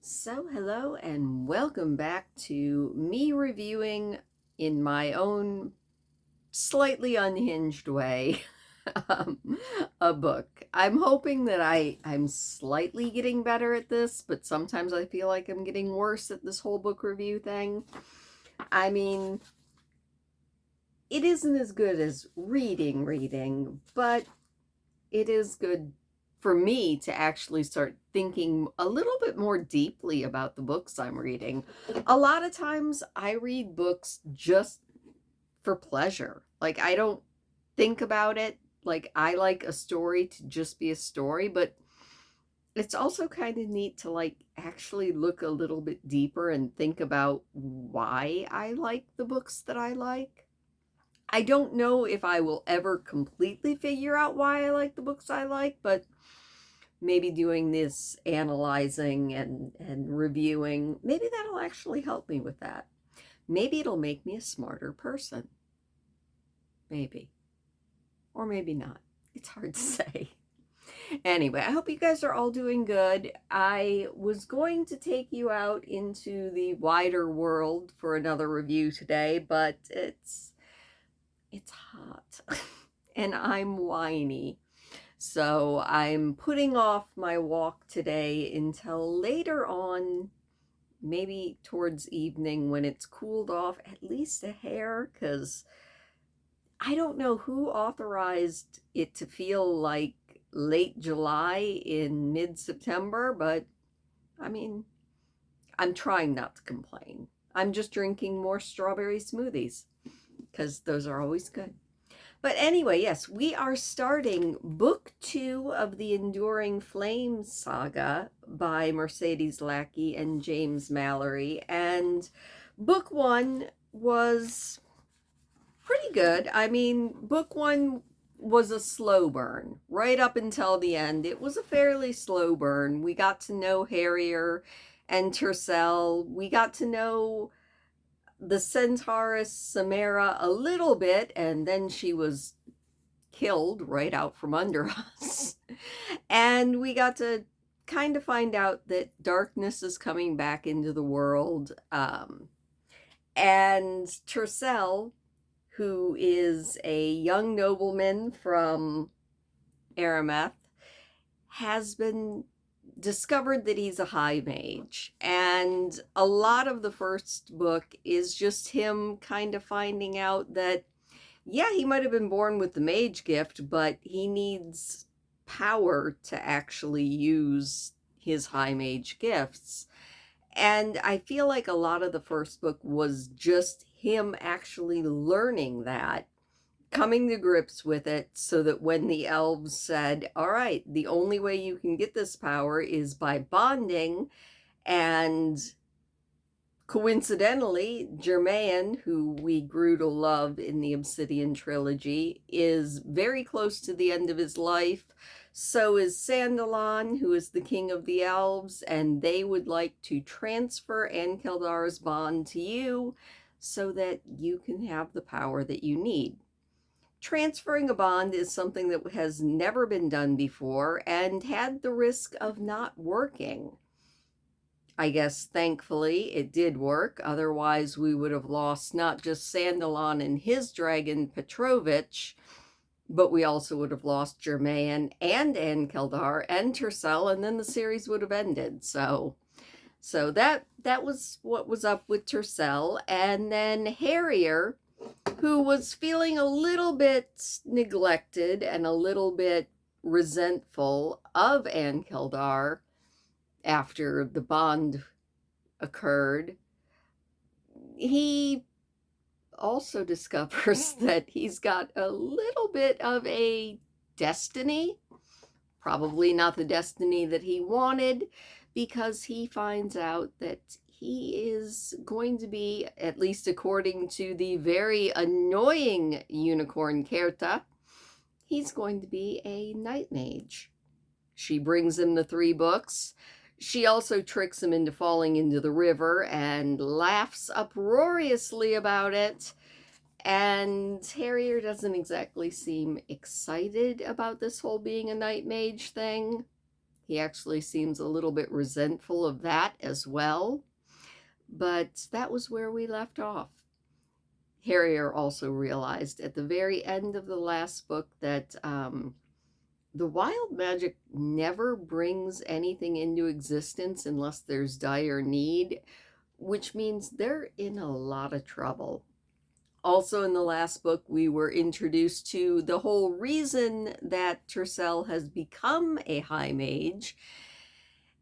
So, hello and welcome back to me reviewing in my own slightly unhinged way um, a book. I'm hoping that I'm slightly getting better at this, but sometimes I feel like I'm getting worse at this whole book review thing. I mean, it isn't as good as reading, but it is good for me to actually start thinking a little bit more deeply about the books I'm reading. A lot of times I read books just for pleasure. Like, I don't think about it. Like, I like a story to just be a story, but it's also kind of neat to like actually look a little bit deeper and think about why I like the books that I like. I don't know if I will ever completely figure out why I like the books I like, but maybe doing this analyzing and reviewing, maybe that'll actually help me with that. Maybe it'll make me a smarter person. Maybe. Or maybe not. It's hard to say. Anyway, I hope you guys are all doing good. I was going to take you out into the wider world for another review today, but it's hot and I'm whiny. So I'm putting off my walk today until later on, maybe towards evening when it's cooled off at least a hair, because I don't know who authorized it to feel like late July in mid-September, but I mean, I'm trying not to complain. I'm just drinking more strawberry smoothies because those are always good. But anyway, yes, we are starting book 2 of the Enduring Flames saga by Mercedes Lackey and James Mallory. And book 1 was pretty good. I mean, book 1 was a slow burn right up until the end. It was a fairly slow burn. We got to know Harrier and Tercel. We got to know the centauress Samara a little bit, and then she was killed right out from under us. And we got to kind of find out that darkness is coming back into the world. And Tercel, who is a young nobleman from Arameth, has been discovered that he's a high mage. And a lot of the first book is just him kind of finding out that yeah, he might have been born with the mage gift, but he needs power to actually use his high mage gifts. And I feel like a lot of the first book was just him actually learning that, coming to grips with it, so that when the elves said, all right, the only way you can get this power is by bonding, and coincidentally, Germain, who we grew to love in the Obsidian trilogy, is very close to the end of his life. So is Sandalon, who is the king of the elves, and they would like to transfer Ankeldar's bond to you so that you can have the power that you need. Transferring a bond is something that has never been done before and had the risk of not working. I guess thankfully it did work. Otherwise, we would have lost not just Sandalon and his dragon Petrovich, but we also would have lost Germain and Ankeldar and Tercel, and then the series would have ended. So that was what was up with Tercel. And then Harrier, who was feeling a little bit neglected and a little bit resentful of Ankeldar after the bond occurred, he also discovers that he's got a little bit of a destiny, probably not the destiny that he wanted, because he finds out that he is going to be, at least according to the very annoying unicorn Kerta, he's going to be a night mage. She brings him the 3 books. She also tricks him into falling into the river and laughs uproariously about it. And Harrier doesn't exactly seem excited about this whole being a night mage thing. He actually seems a little bit resentful of that as well. But that was where we left off. Harrier also realized at the very end of the last book that the wild magic never brings anything into existence unless there's dire need, which means they're in a lot of trouble. Also, in the last book, we were introduced to the whole reason that Tercel has become a high mage,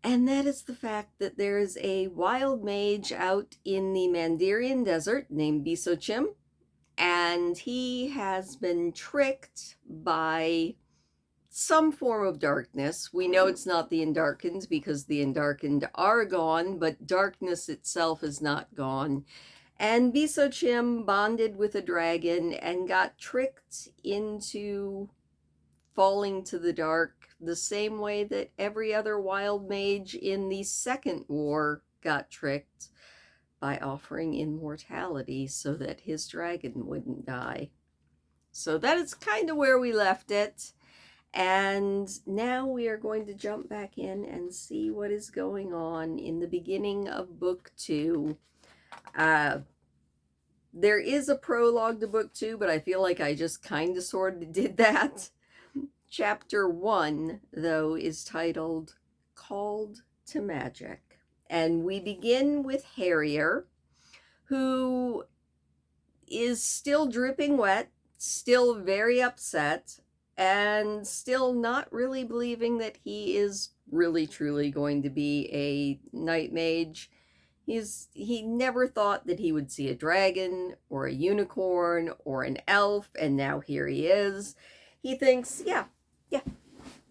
and that is the fact that there is a wild mage out in the Mandirian desert named Bisochim, and he has been tricked by some form of darkness. We know it's not the Endarkened because the Endarkened are gone, but darkness itself is not gone. And Bisochim bonded with a dragon and got tricked into falling to the dark the same way that every other wild mage in the Second War got tricked by offering immortality so that his dragon wouldn't die. So that is kind of where we left it. And now we are going to jump back in and see what is going on in the beginning of book 2. There is a prologue to book 2, but I feel like I just kind of sort of did that. Chapter 1, though, is titled Called to Magic. And we begin with Harrier, who is still dripping wet, still very upset, and still not really believing that he is really truly going to be a night mage. He never thought that he would see a dragon or a unicorn or an elf, and now here he is. He thinks, yeah,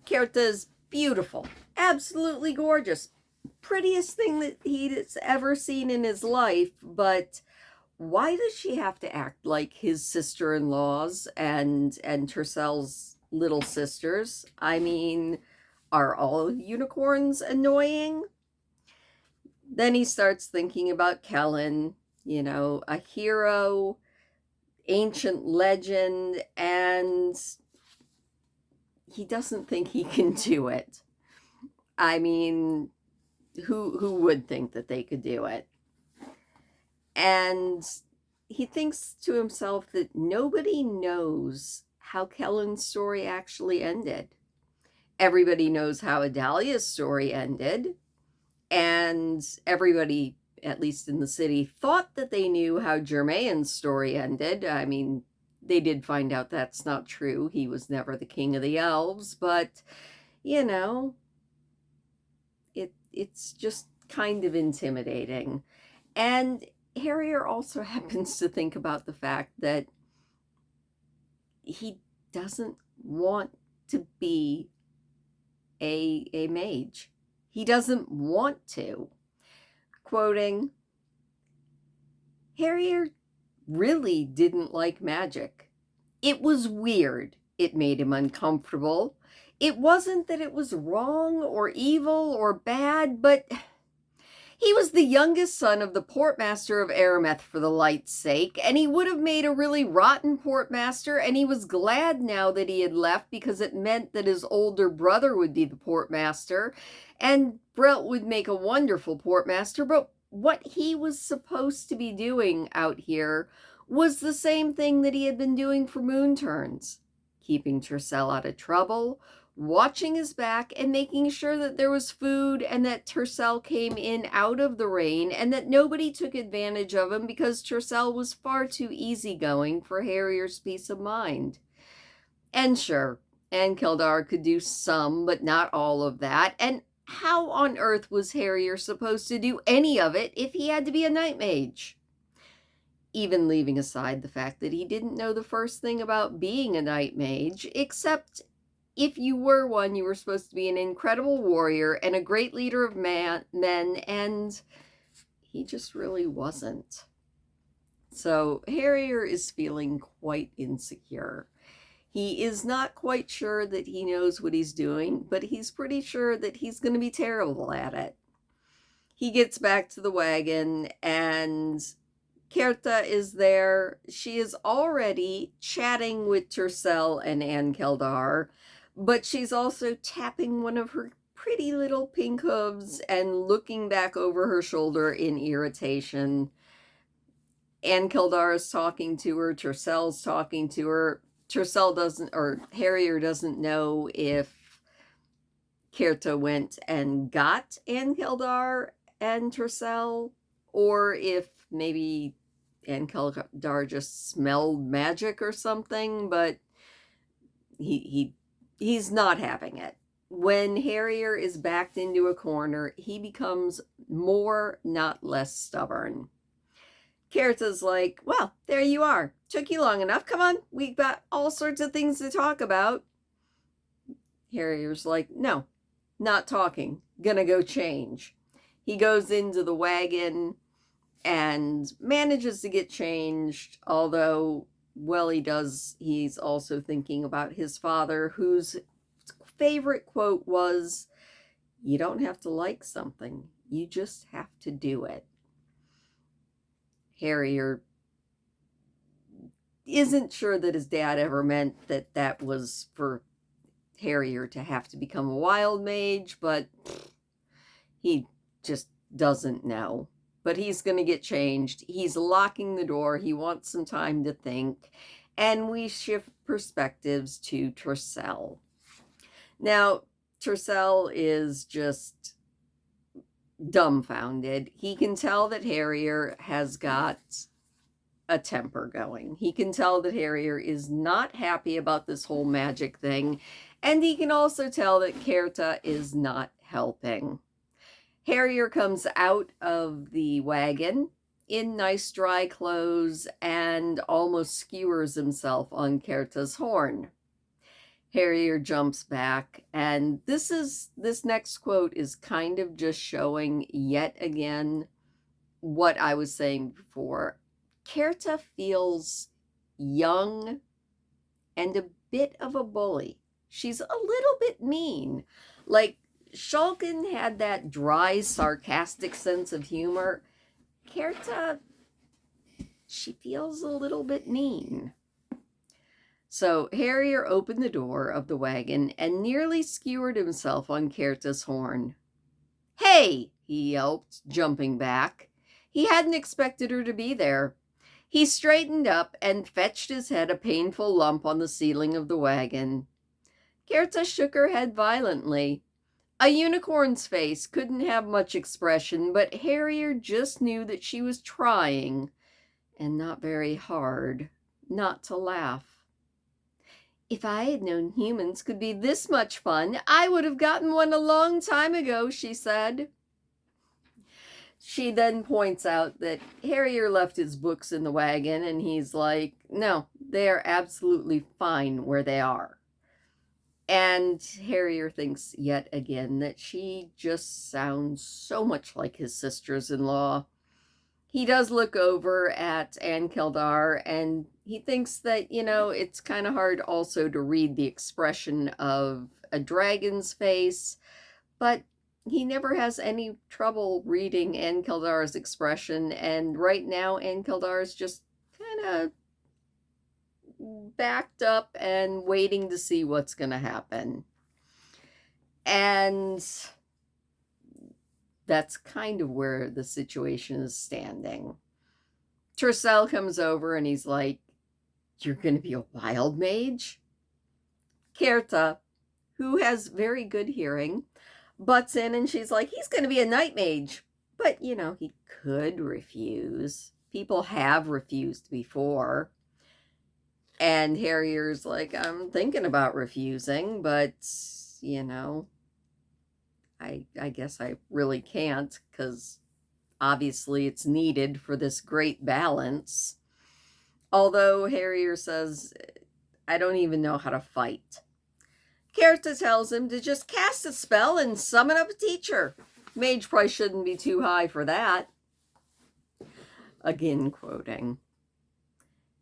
Kerta is beautiful, absolutely gorgeous, prettiest thing that he's ever seen in his life, but why does she have to act like his sister-in-laws and Tercel's little sisters? I mean, are all unicorns annoying? Then he starts thinking about Kellen, a hero, ancient legend, and he doesn't think he can do it. I mean, who would think that they could do it? And he thinks to himself that nobody knows how Kellen's story actually ended. Everybody knows how Adalia's story ended, and everybody, at least in the city, thought that they knew how Germain's story ended. I mean, they did find out that's not true. He was never the king of the elves, but, it's just kind of intimidating. And Harrier also happens to think about the fact that he doesn't want to be a mage. He doesn't want to. Quoting, Harrier really didn't like magic. It was weird. It made him uncomfortable. It wasn't that it was wrong or evil or bad, but he was the youngest son of the portmaster of Arameth, for the light's sake, and he would have made a really rotten portmaster, and he was glad now that he had left because it meant that his older brother would be the portmaster, and Brelt would make a wonderful portmaster, but what he was supposed to be doing out here was the same thing that he had been doing for moon turns, keeping Tercel out of trouble, watching his back, and making sure that there was food and that Tercel came in out of the rain and that nobody took advantage of him because Tercel was far too easygoing for Harrier's peace of mind. And sure, Ankeldar could do some, but not all of that. And how on earth was Harrier supposed to do any of it if he had to be a night mage? Even leaving aside the fact that he didn't know the first thing about being a night mage, except if you were one, you were supposed to be an incredible warrior and a great leader of men, and he just really wasn't. So Harrier is feeling quite insecure. He is not quite sure that he knows what he's doing, but he's pretty sure that he's going to be terrible at it. He gets back to the wagon, and Kerta is there. She is already chatting with Tercel and Ankeldar, but she's also tapping one of her pretty little pink hooves and looking back over her shoulder in irritation. Ann Kildare is talking to her. Tercell's talking to her. Tercell doesn't, or Harrier doesn't know if Kjerta went and got Ann Kildare and Tercell, or if maybe Ann Kildare just smelled magic or something, but he's not having it. When Harrier is backed into a corner, he becomes more, not less stubborn. Kjerta's like, well, there you are. Took you long enough. Come on, we've got all sorts of things to talk about. Harrier's like, no, not talking. Gonna go change. He goes into the wagon and manages to get changed, although, well, he's also thinking about his father, whose favorite quote was, you don't have to like something, you just have to do it. Harrier isn't sure that his dad ever meant that was for Harrier to have to become a wild mage, but he just doesn't know. But he's going to get changed. He's locking the door. He wants some time to think. And we shift perspectives to Tercell. Now, Tercell is just dumbfounded. He can tell that Harrier has got a temper going. He can tell that Harrier is not happy about this whole magic thing. And he can also tell that Kjerta is not helping. Harrier comes out of the wagon in nice dry clothes and almost skewers himself on Kjerta's horn. Harrier jumps back, and this next quote is kind of just showing yet again what I was saying before. Kjerta feels young and a bit of a bully. She's a little bit mean. Like, Shulkin had that dry, sarcastic sense of humor. Kjerta, she feels a little bit mean. So Harrier opened the door of the wagon and nearly skewered himself on Kjerta's horn. Hey, he yelped, jumping back. He hadn't expected her to be there. He straightened up and fetched his head a painful lump on the ceiling of the wagon. Kjerta shook her head violently. A unicorn's face couldn't have much expression, but Harrier just knew that she was trying, and not very hard, not to laugh. If I had known humans could be this much fun, I would have gotten one a long time ago, she said. She then points out that Harrier left his books in the wagon, and he's like, no, they are absolutely fine where they are. And Harrier thinks yet again that she just sounds so much like his sisters-in-law. He does look over at Ann Kildare, and he thinks that, it's kind of hard also to read the expression of a dragon's face, but he never has any trouble reading Ann Kildare's expression, and right now Ann Kildare is just kind of backed up and waiting to see what's going to happen. And that's kind of where the situation is standing. Tercell comes over and he's like, you're going to be a wild mage? Kjerta, who has very good hearing, butts in and she's like, he's going to be a night mage. But, he could refuse. People have refused before. And Harrier's like, I'm thinking about refusing, but, I guess I really can't, because obviously it's needed for this great balance. Although Harrier says, I don't even know how to fight. Kjerta tells him to just cast a spell and summon up a teacher. Mage price shouldn't be too high for that. Again quoting.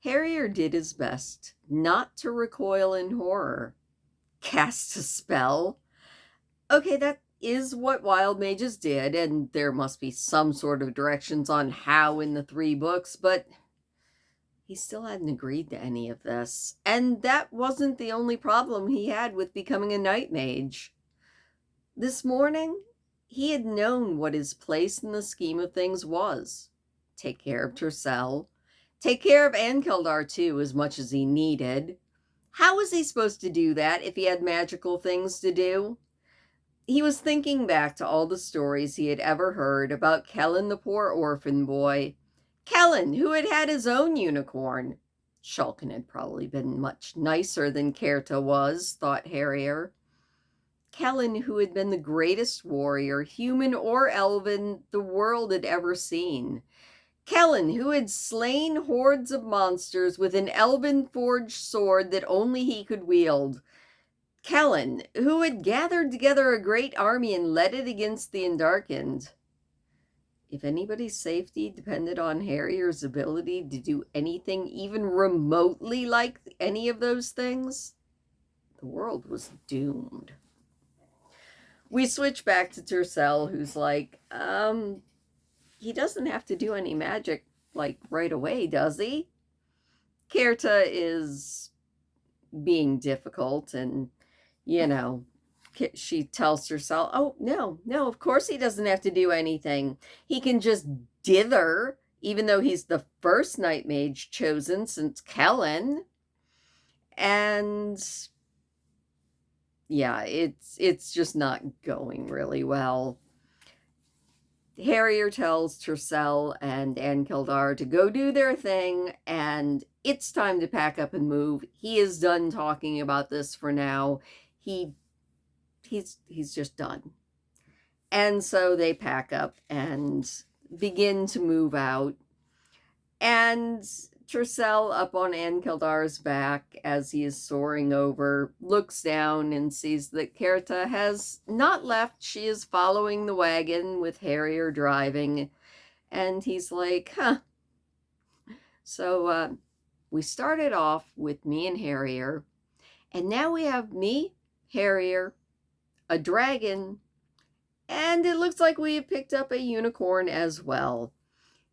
Harrier did his best not to recoil in horror. Cast a spell? Okay, that is what wild mages did, and there must be some sort of directions on how in the 3 books, but he still hadn't agreed to any of this. And that wasn't the only problem he had with becoming a night mage. This morning, he had known what his place in the scheme of things was. Take care of Tercel. Take care of Ankeldar, too, as much as he needed. How was he supposed to do that if he had magical things to do? He was thinking back to all the stories he had ever heard about Kellen, the poor orphan boy. Kellen, who had had his own unicorn. Shulkin had probably been much nicer than Kerta was, thought Harrier. Kellen, who had been the greatest warrior, human or elven, the world had ever seen. Kellen, who had slain hordes of monsters with an elven forged sword that only he could wield. Kellen, who had gathered together a great army and led it against the Endarkened. If anybody's safety depended on Harrier's ability to do anything even remotely like any of those things, the world was doomed. We switch back to Tercel, who's like, he doesn't have to do any magic, like, right away, does he? Kerta is being difficult, and, she tells herself, oh, no, of course he doesn't have to do anything. He can just dither, even though he's the first Night Mage chosen since Kellen. And yeah, it's just not going really well. Harrier tells Tercel and Ankeldar to go do their thing, and it's time to pack up and move. He is done talking about this for now. He's just done. And so they pack up and begin to move out. And Tercel, up on Ankeldar's back as he is soaring over, looks down and sees that Kerta has not left. She is following the wagon with Harrier driving. And he's like, huh. So we started off with me and Harrier. And now we have me, Harrier, a dragon, and it looks like we have picked up a unicorn as well.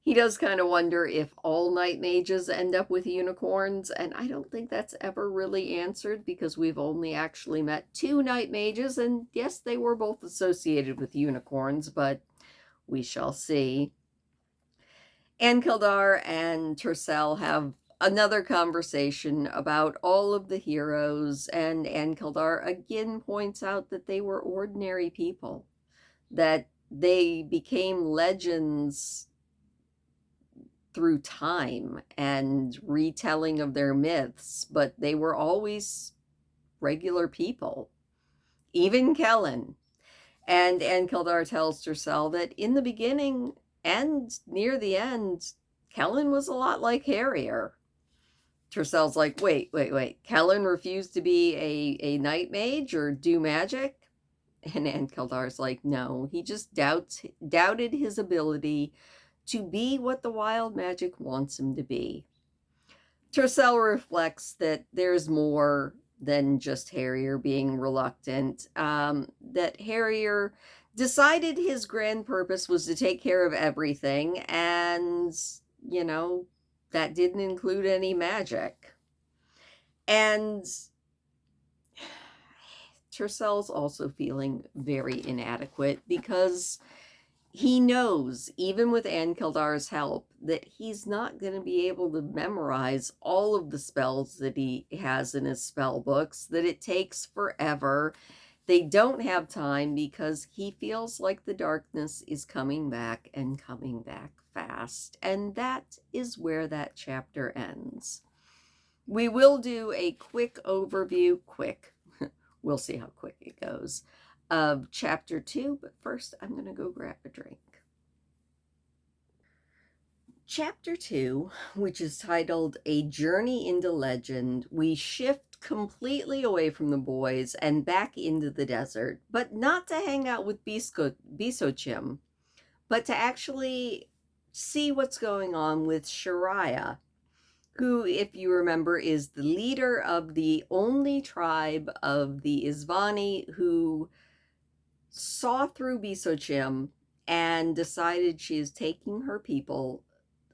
He does kind of wonder if all Night Mages end up with unicorns, and I don't think that's ever really answered because we've only actually met 2 Night Mages, and yes, they were both associated with unicorns, but we shall see. Ankeldar and Tercel have another conversation about all of the heroes, and Ankeldar again points out that they were ordinary people, that they became legends through time and retelling of their myths, but they were always regular people, even Kellen. And Ankeldar tells Tercel that in the beginning and near the end, Kellen was a lot like Harrier. Tercel's like, wait. Kellen refused to be a night mage or do magic? And Ankeldar's like, no, he just doubted his ability to be what the wild magic wants him to be. Tercel reflects that there's more than just Harrier being reluctant, that Harrier decided his grand purpose was to take care of everything, and, that didn't include any magic. And Tercel's also feeling very inadequate because he knows, even with Ankeldar's help, that he's not going to be able to memorize all of the spells that he has in his spell books, that it takes forever. They don't have time because he feels like the darkness is coming back and coming back fast. And that is where that chapter ends. We will do a quick overview, we'll see how quick it goes, of chapter 2, but first I'm going to go grab a drink. Chapter 2, which is titled A Journey into Legend, we shift completely away from the boys and back into the desert, but not to hang out with Bisochim, but to actually see what's going on with Shariah, who, if you remember, is the leader of the only tribe of the Isvani who saw through Bisochim and decided she is taking her people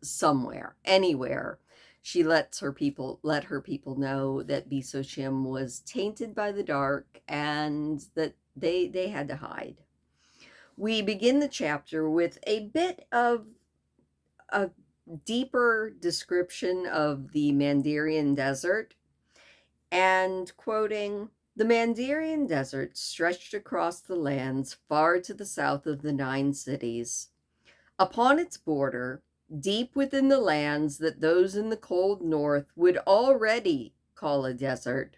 somewhere, anywhere. She let her people know that Bisochim was tainted by the dark and that They had to hide. We begin the chapter with a bit of a deeper description of the Mandarin Desert, and quoting, "The Mandarin Desert stretched across the lands far to the south of the 9 cities. Upon its border, deep within the lands that those in the cold north would already call a desert,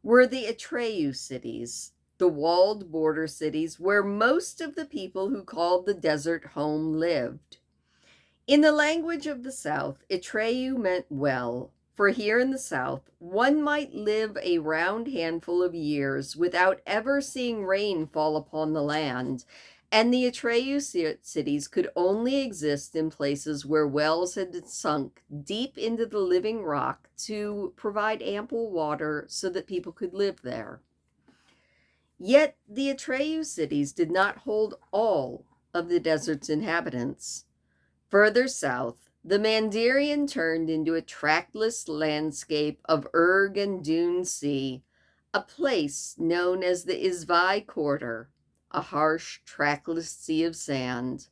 were the Atreyu cities, the walled border cities where most of the people who called the desert home lived. In the language of the South, Atreyu meant well, for here in the South, one might live a round handful of years without ever seeing rain fall upon the land, and the Atreyu cities could only exist in places where wells had sunk deep into the living rock to provide ample water so that people could live there. Yet the Atreyu cities did not hold all of the desert's inhabitants. Further south, the Mandarin turned into a trackless landscape of erg and dune sea, a place known as the Izvai Quarter, a harsh, trackless sea of sand.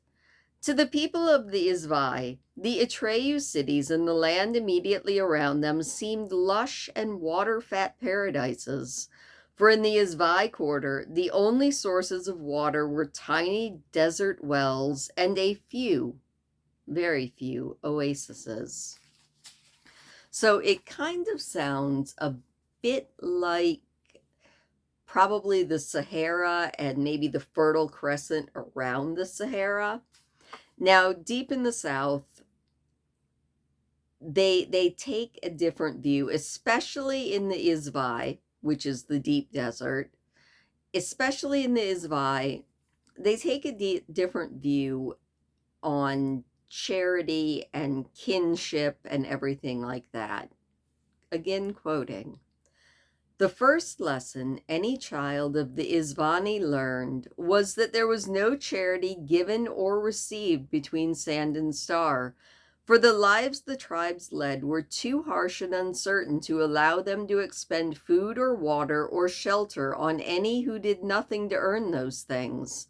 To the people of the Izvai, the Atreyu cities and the land immediately around them seemed lush and water-fat paradises. For in the Izvai Quarter, the only sources of water were tiny desert wells and a few, very few, oases. So it kind of sounds a bit like probably the Sahara and maybe the Fertile Crescent around the Sahara. Now, deep in the South, they take a different view, especially in the Izvai, which is the deep desert. Especially in the Izvai, they take a different view on charity and kinship and everything like that. Again, quoting, "The first lesson any child of the Izvani learned was that there was no charity given or received between sand and star, for the lives the tribes led were too harsh and uncertain to allow them to expend food or water or shelter on any who did nothing to earn those things.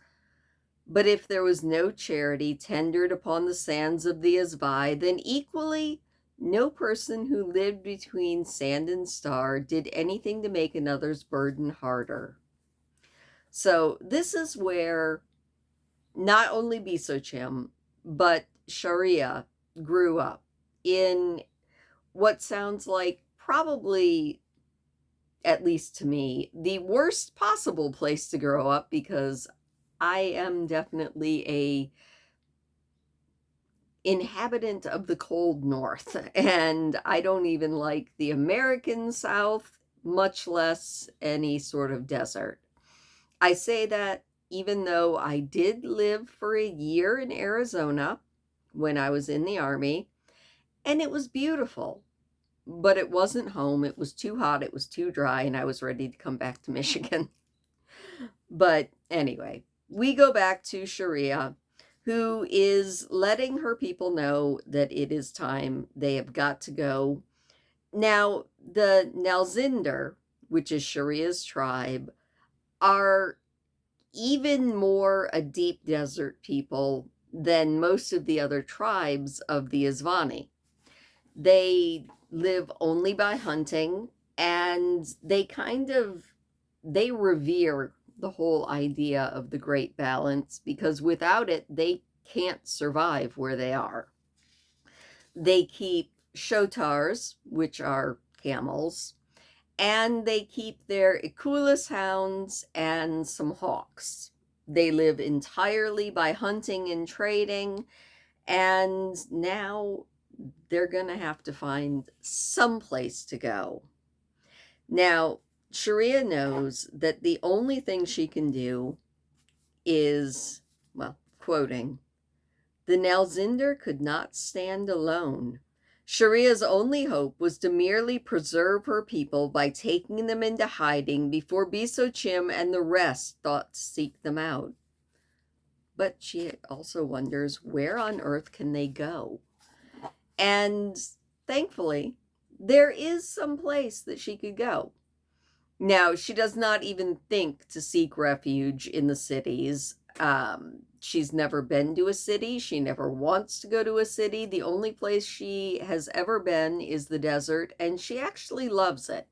But if there was no charity tendered upon the sands of the Izvai, then equally no person who lived between sand and star did anything to make another's burden harder." So this is where not only Bisochim, but Sharia grew up in what sounds like probably, at least to me, the worst possible place to grow up, because I am definitely a inhabitant of the cold north, and I don't even like the American South, much less any sort of desert. I say that even though I did live for a year in Arizona when I was in the Army, and it was beautiful, but it wasn't home. It was too hot, it was too dry, and I was ready to come back to Michigan. But anyway, we go back to Sharia, who is letting her people know that it is time. They have got to go. Now, the Nalzinder, which is Sharia's tribe, are even more a deep desert people than most of the other tribes of the Izvani. They live only by hunting, and they revere the whole idea of the great balance, because without it, they can't survive where they are. They keep shotars, which are camels, and they keep their Equus hounds and some hawks. They live entirely by hunting and trading, and now they're going to have to find some place to go. Now, Sharia knows that the only thing she can do is, well, quoting, "The Nalzinder could not stand alone. Sharia's only hope was to merely preserve her people by taking them into hiding before Bisochim and the rest thought to seek them out." But she also wonders, where on earth can they go? And thankfully, there is some place that she could go. Now, she does not even think to seek refuge in the cities. She's never been to a city. She never wants to go to a city. The only place she has ever been is the desert, and she actually loves it.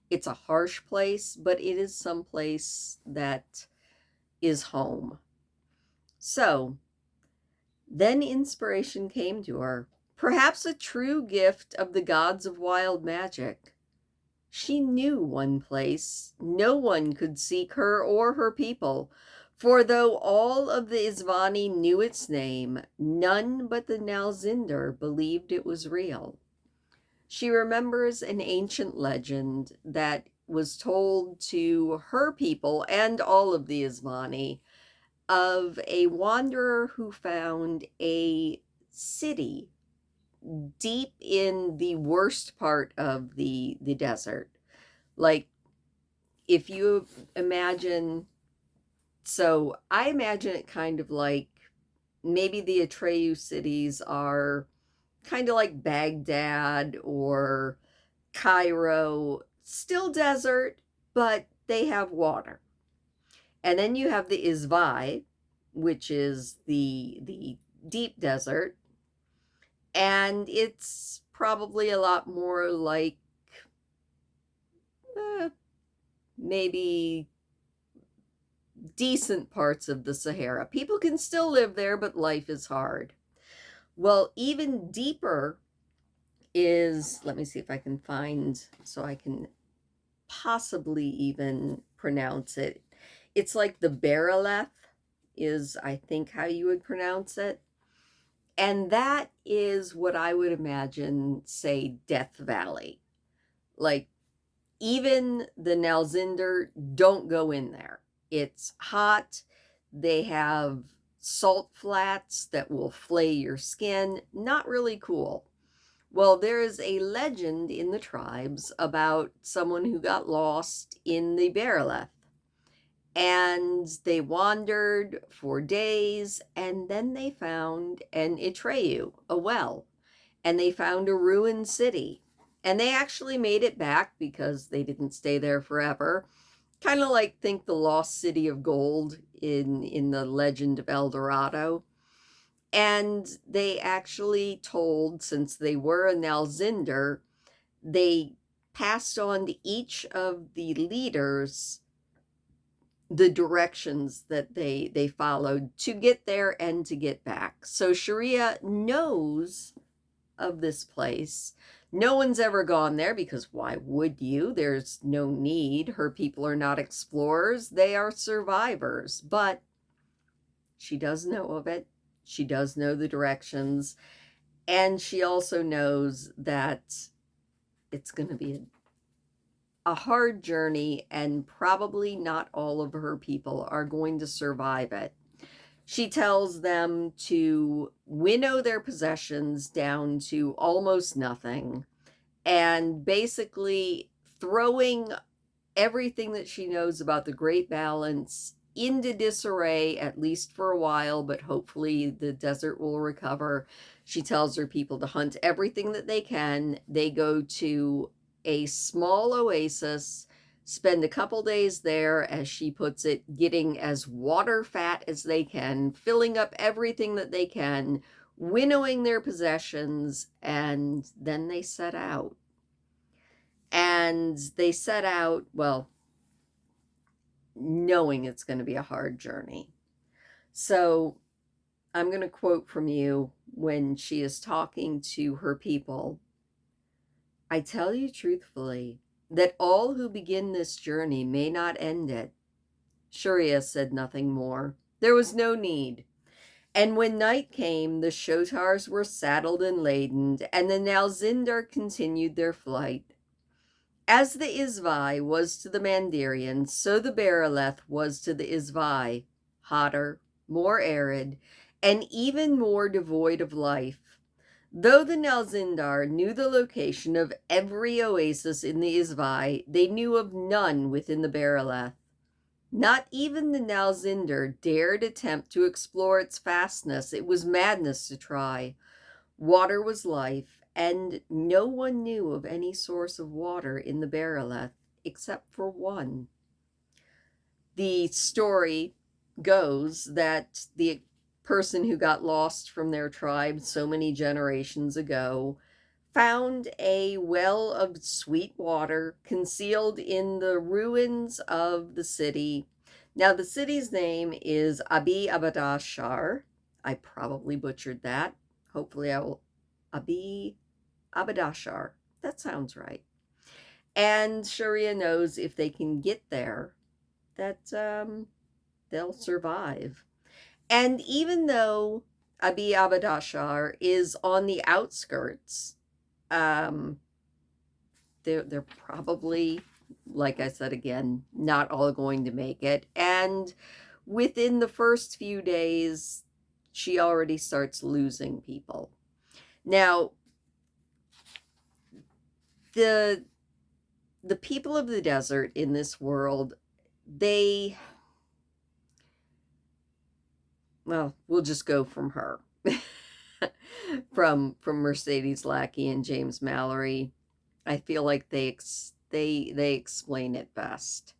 It's a harsh place, but it is some place that is home. So then inspiration came to her, perhaps a true gift of the gods of wild magic. She knew one place. No one could seek her or her people, for though all of the Isvani knew its name, none but the Nalzinder believed it was real. She remembers an ancient legend that was told to her people and all of the Isvani of a wanderer who found a city deep in the worst part of the desert. Like, if you imagine, so I imagine it kind of like maybe the Atreyu cities are kind of like Baghdad or Cairo, still desert, but they have water. And then you have the Izvai, which is the deep desert, and it's probably a lot more like maybe decent parts of the Sahara. People can still live there, but life is hard. Well, even deeper is, let me see if I can find so I can possibly even pronounce it. It's like the Barileth is, I think, how you would pronounce it. And that is what I would imagine, say, Death Valley. Like, even the Nalzinder don't go in there. It's hot. They have salt flats that will flay your skin. Not really cool. Well, there is a legend in the tribes about someone who got lost in the Barileth. And they wandered for days, and then they found an Atreyu, a well, and they found a ruined city. And they actually made it back because they didn't stay there forever. Kind of like think the lost city of gold in the legend of El Dorado. And they actually told, since they were a Nalzinder, they passed on to each of the leaders the directions that they followed to get there and to get back. So Sharia knows of this place. No one's ever gone there because why would you? There's no need. Her people are not explorers, they are survivors. But she does know of it. She does know the directions. And she also knows that it's going to be a hard journey, and probably not all of her people are going to survive it. She tells them to winnow their possessions down to almost nothing, and basically throwing everything that she knows about the Great Balance into disarray, at least for a while, but hopefully the desert will recover. She tells her people to hunt everything that they can. They go to a small oasis, spend a couple days there, as she puts it, getting as water fat as they can, filling up everything that they can, winnowing their possessions, and then they set out. And they set out, well, knowing it's going to be a hard journey. So I'm going to quote from you when she is talking to her people. I tell you truthfully that all who begin this journey may not end it. Sharia said nothing more. There was no need. And when night came, the Shotars were saddled and laden, and the Nalzinder continued their flight. As the Izvai was to the Mandirians, so the Barileth was to the Izvai, hotter, more arid, and even more devoid of life. Though the Nalzindar knew the location of every oasis in the Izvai, they knew of none within the Barileth. Not even the Nalzinder dared attempt to explore its fastness. It was madness to try. Water was life, and no one knew of any source of water in the Barileth. except for one. The story goes that the person who got lost from their tribe so many generations ago found a well of sweet water concealed in the ruins of the city. Now, the city's name is Abi Abadashar. I probably butchered that. Hopefully, I will. Abi Abadashar. That sounds right. And Sharia knows if they can get there, that they'll survive. And even though Abi Abadashar is on the outskirts, um, they're probably, like I said again, not all going to make it. And within the first few days, she already starts losing people. Now, the the people of the desert in this world, they, well, we'll just go from her. from Mercedes Lackey and James Mallory. I feel like they explain it best.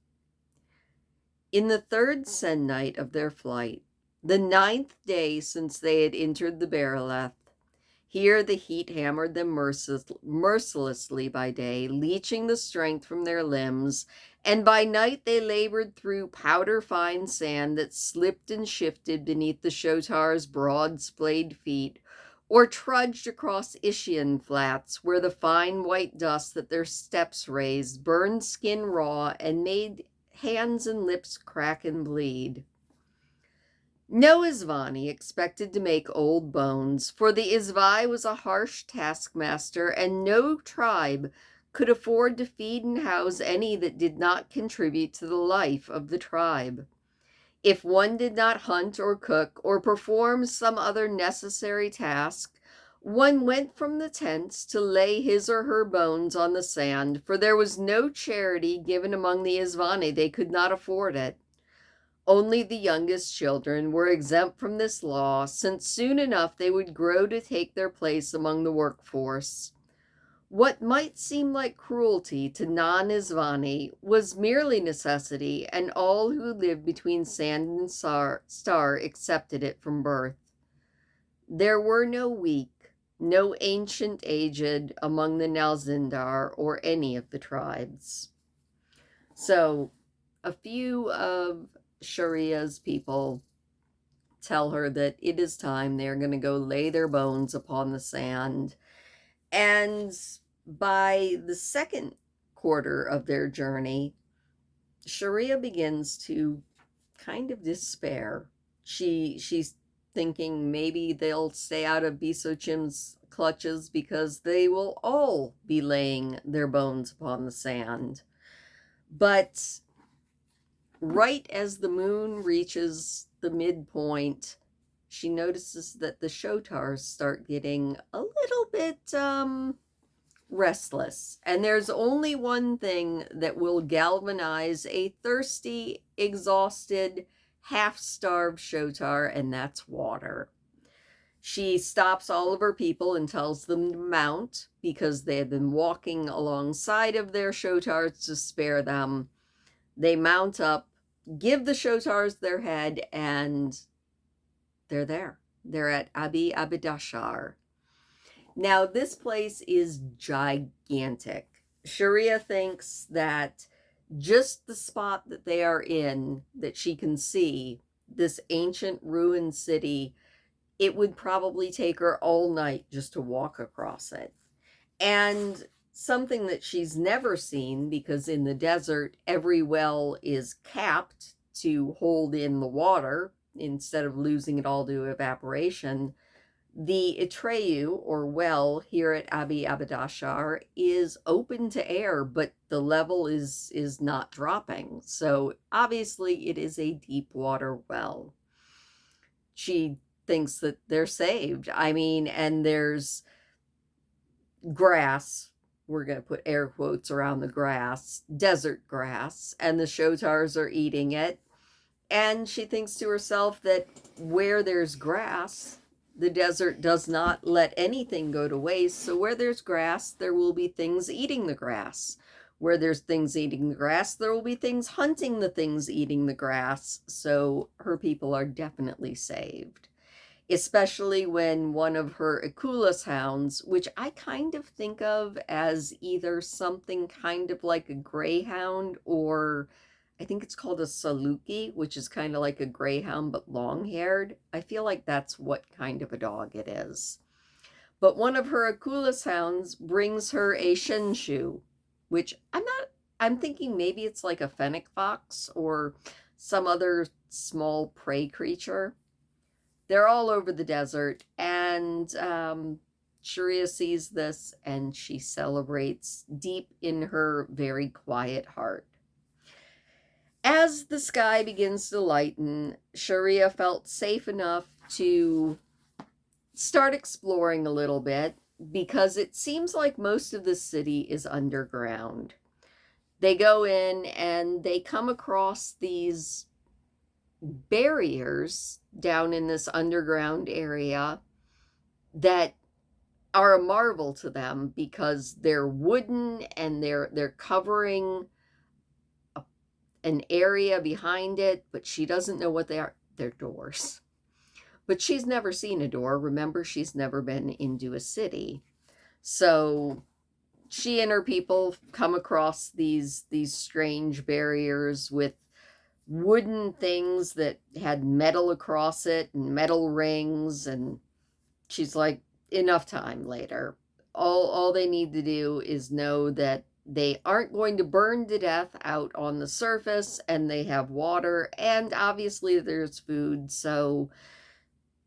In the third Sen night of their flight, the 9th day since they had entered the Bearleth, here the heat hammered them mercilessly by day, leeching the strength from their limbs, and by night they labored through powder-fine sand that slipped and shifted beneath the Shotar's broad splayed feet, or trudged across Ischian flats, where the fine white dust that their steps raised burned skin raw and made hands and lips crack and bleed. No Isvani expected to make old bones, for the Isvai was a harsh taskmaster, and no tribe could afford to feed and house any that did not contribute to the life of the tribe. If one did not hunt or cook or perform some other necessary task, one went from the tents to lay his or her bones on the sand, for there was no charity given among the Isvani. They could not afford it. Only the youngest children were exempt from this law, since soon enough they would grow to take their place among the workforce. What might seem like cruelty to non-Isvani was merely necessity, and all who lived between sand and star accepted it from birth. There were no weak, no ancient aged among the Nalzindar or any of the tribes. So, a few of Sharia's people tell her that it is time. They're going to go lay their bones upon the sand. And by the second quarter of their journey, Sharia begins to kind of despair. She's thinking maybe they'll stay out of Bisochim's clutches because they will all be laying their bones upon the sand. But right as the moon reaches the midpoint, she notices that the Shotars start getting a little bit restless. And there's only one thing that will galvanize a thirsty, exhausted, half-starved Shotar, and that's water. She stops all of her people and tells them to mount because they have been walking alongside of their Shotars to spare them. They mount up, give the Shotars their head, and they're there. They're at Abi Abidashar. Now, this place is gigantic. Sharia thinks that just the spot that they are in, that she can see, this ancient ruined city, it would probably take her all night just to walk across it. And something that she's never seen, because in the desert, every well is capped to hold in the water instead of losing it all to evaporation. The Atreyu, or well, here at Abi Abadashar is open to air, but the level is not dropping. So obviously it is a deep water well. She thinks that they're saved. I mean, and there's grass. We're going to put air quotes around the grass, desert grass, and the Shotars are eating it. And she thinks to herself that where there's grass, the desert does not let anything go to waste. So where there's grass, there will be things eating the grass, Where there's things eating the grass, there will be things hunting the things eating the grass. So her people are definitely saved. Especially when one of her Eculus hounds, which I kind of think of as either something kind of like a greyhound, or I think it's called a Saluki, which is kind of like a greyhound but long-haired. I feel like that's what kind of a dog it is. But one of her Eculus hounds brings her a Shenshu, which I'm thinking maybe it's like a fennec fox or some other small prey creature. They're all over the desert, and Sharia sees this and she celebrates deep in her very quiet heart. As the sky begins to lighten, Sharia felt safe enough to start exploring a little bit because it seems like most of the city is underground. They go in and they come across these barriers down in this underground area that are a marvel to them because they're wooden and they're covering an area behind it, but she doesn't know what they are. They're doors. But she's never seen a door. Remember, she's never been into a city. So she and her people come across these strange barriers with wooden things that had metal across it and metal rings, and she's like, enough time later. All they need to do is know that they aren't going to burn to death out on the surface, and they have water, and obviously there's food. So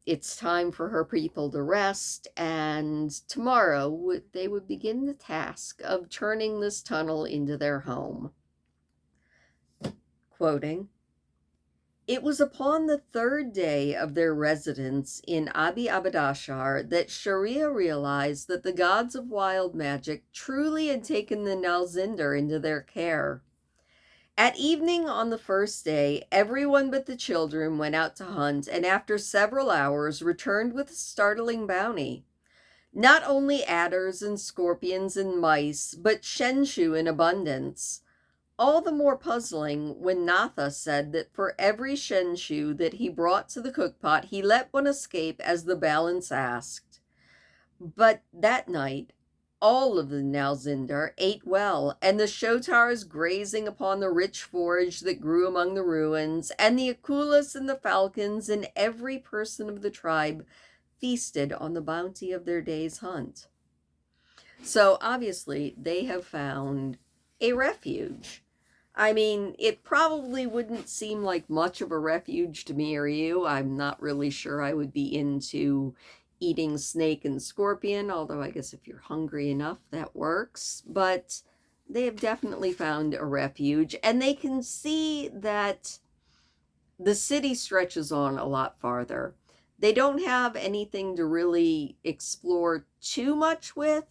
it's time for her people to rest, and tomorrow they would begin the task of turning this tunnel into their home. Quoting, "It was upon the third day of their residence in Abi Abadashar that Sharia realized that the gods of wild magic truly had taken the Nalzinder into their care. At evening on the first day, everyone but the children went out to hunt, and after several hours returned with a startling bounty. Not only adders and scorpions and mice, but shenshu in abundance. All the more puzzling when Natha said that for every shenshu that he brought to the cookpot, he let one escape as the balance asked. But that night, all of the Nalzindar ate well, and the Shotars grazing upon the rich forage that grew among the ruins, and the Akulas and the falcons and every person of the tribe feasted on the bounty of their day's hunt." So obviously they have found a refuge. I mean, it probably wouldn't seem like much of a refuge to me or you. I'm not really sure I would be into eating snake and scorpion, although I guess if you're hungry enough, that works. But they have definitely found a refuge, and they can see that the city stretches on a lot farther. They don't have anything to really explore too much with,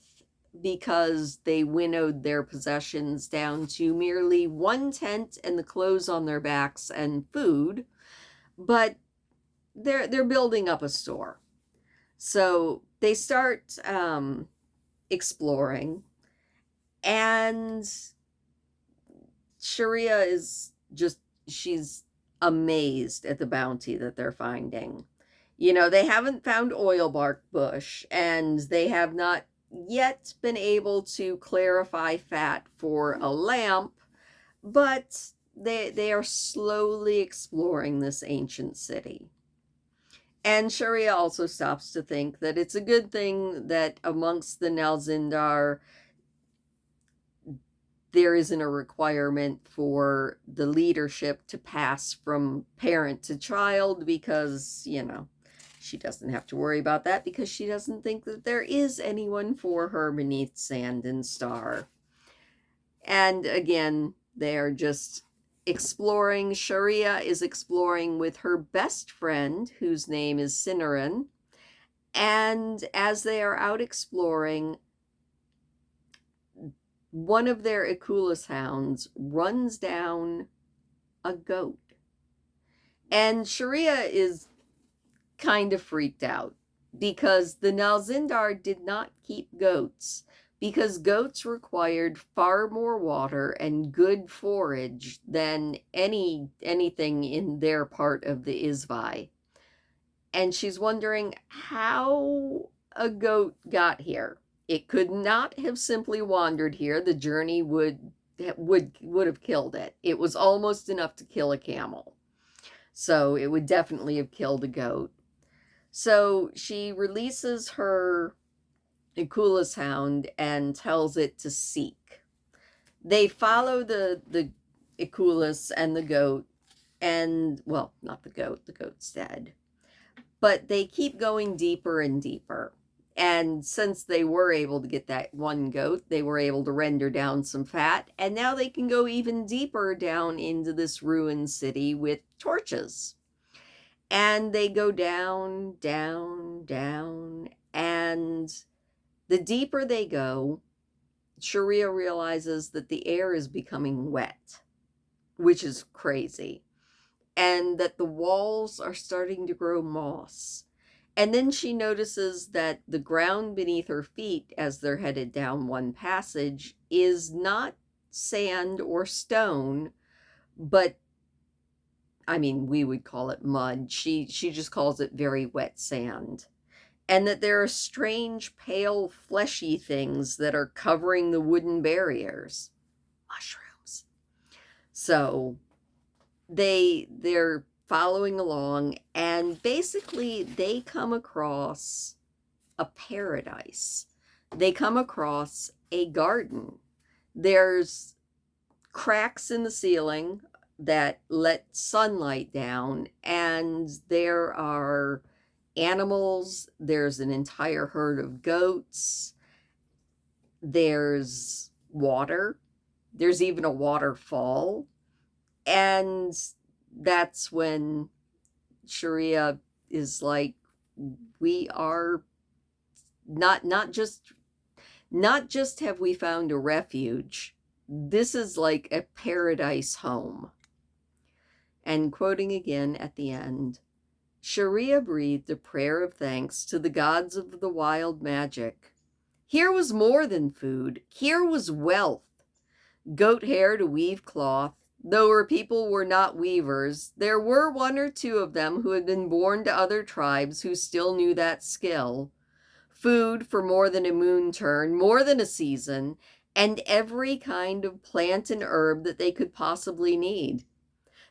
because they winnowed their possessions down to merely one tent and the clothes on their backs and food, but they're building up a store. So they start exploring, and Sharia is just, she's amazed at the bounty that they're finding. You know, they haven't found oil bark bush, and they have not yet been able to clarify fat for a lamp, but they are slowly exploring this ancient city. And Sharia also stops to think that it's a good thing that amongst the Nalzindar, there isn't a requirement for the leadership to pass from parent to child, because, you know, she doesn't have to worry about that because she doesn't think that there is anyone for her beneath sand and star. And again, they are just exploring. Sharia is exploring with her best friend, whose name is Cinnarin. And as they are out exploring, one of their Eculus hounds runs down a goat. And Sharia is kind of freaked out because the Nalzindar did not keep goats, because goats required far more water and good forage than anything in their part of the Isvi. And she's wondering how a goat got here. It could not have simply wandered here. The journey would have killed it. It was almost enough to kill a camel. So it would definitely have killed a goat. So she releases her Ikulas hound and tells it to seek. They follow the Ikulas and the goat, and well, not the goat's dead. But they keep going deeper and deeper. And since they were able to get that one goat, they were able to render down some fat, and now they can go even deeper down into this ruined city with torches. And they go down, down, down, and the deeper they go, Sharia realizes that the air is becoming wet, which is crazy, and that the walls are starting to grow moss. And then she notices that the ground beneath her feet, as they're headed down one passage, is not sand or stone, but I mean, we would call it mud. She just calls it very wet sand. And that there are strange, pale, fleshy things that are covering the wooden barriers. Mushrooms. So they're following along, and basically they come across a paradise. They come across a garden. There's cracks in the ceiling that let sunlight down, and there are animals. There's an entire herd of goats. There's water. There's even a waterfall. And that's when Sharia is like, we are not just have we found a refuge, this is like a paradise home. And quoting again at the end, Sharia breathed a prayer of thanks to the gods of the wild magic. Here was more than food. Here was wealth. Goat hair to weave cloth. Though her people were not weavers, there were one or two of them who had been born to other tribes who still knew that skill. Food for more than a moon turn, more than a season, and every kind of plant and herb that they could possibly need.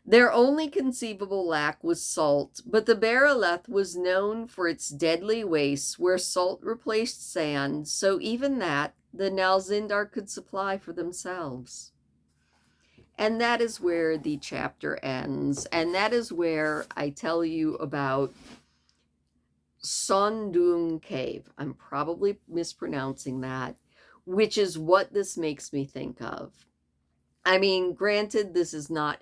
Their only conceivable lack was salt, but the Bereleth was known for its deadly wastes where salt replaced sand, so even that the Nalzindar could supply for themselves. And that is where the chapter ends, and that is where I tell you about Sondung Cave. I'm probably mispronouncing that, which is what this makes me think of. I mean, granted, this is not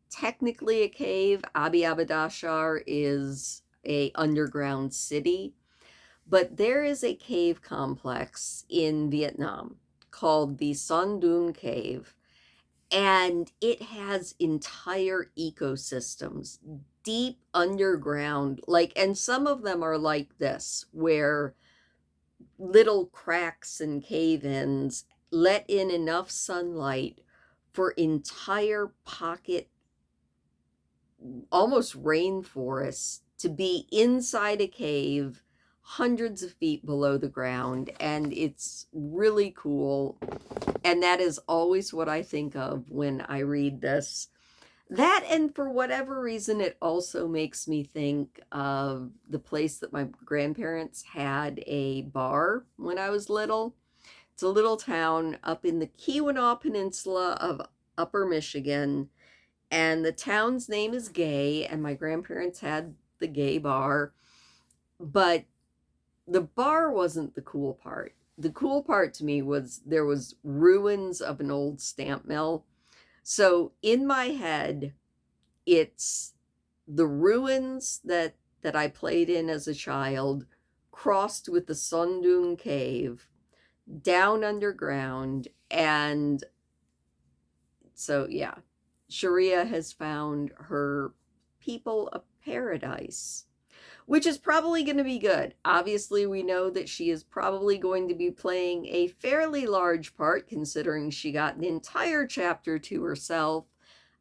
technically a cave. Abi Abadashar is a underground city, but there is a cave complex in Vietnam called the Son Doong Cave, and it has entire ecosystems deep underground, like, and some of them are like this, where little cracks and cave-ins let in enough sunlight for entire pocket, almost rainforests, to be inside a cave hundreds of feet below the ground. And it's really cool. And that is always what I think of when I read this. That, and for whatever reason, it also makes me think of the place that my grandparents had a bar when I was little. It's a little town up in the Keweenaw Peninsula of Upper Michigan, and the town's name is Gay, and my grandparents had the Gay bar. But the bar wasn't the cool part. The cool part to me was there was ruins of an old stamp mill. So in my head, it's the ruins that I played in as a child, crossed with the Sondung Cave, down underground. And so, yeah, Sharia has found her people a paradise. which is probably going to be good. Obviously, we know that she is probably going to be playing a fairly large part, considering she got an entire chapter to herself.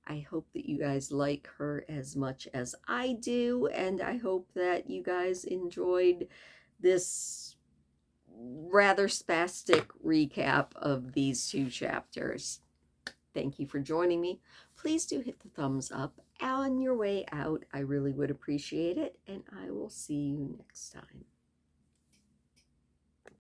I hope that you guys like her as much as I do, and I hope that you guys enjoyed this rather spastic recap of these two chapters. Thank you for joining me. Please do hit the thumbs up on your way out. I really would appreciate it, and I will see you next time.